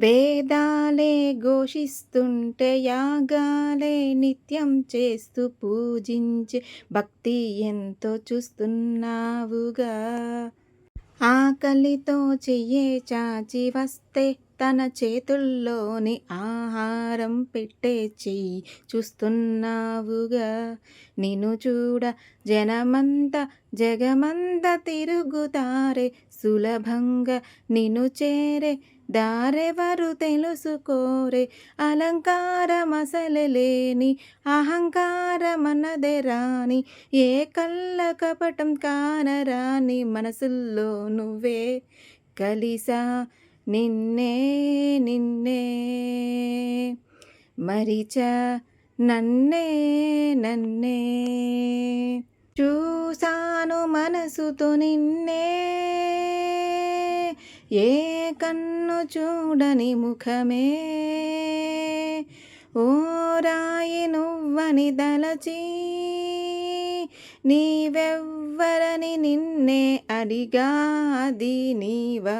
వేదాలే ఘోషిస్తుంటే యాగాలే నిత్యం చేస్తూ పూజించే భక్తి ఎంతో చూస్తున్నావుగా. ఆకలితో చెయ్యే చాచి వస్తే తన చేతుల్లోని ఆహారం పెట్టే చెయ్యి చూస్తున్నావుగా. నిన్ను చూడ జనమంతా జగమంతా తిరుగుతారే, సులభంగా నిన్ను చేరే దారెవరు తెలుసుకోరే. అలంకారమసలే లేని అహంకారమన్నదే రాని, ఏ కళ్ళ కపటం కానరాని మనసుల్లో నువ్వే కలిసా నిన్నే నిన్నే మరిచా నన్నే నన్నే. చూసాను మనసుతో నిన్నే, ఏ కన్ను చూడని ముఖమే. ఓ రాయి నువ్వని దలచి నీవెవ్వరని నిన్నే అడిగా, అది నీవా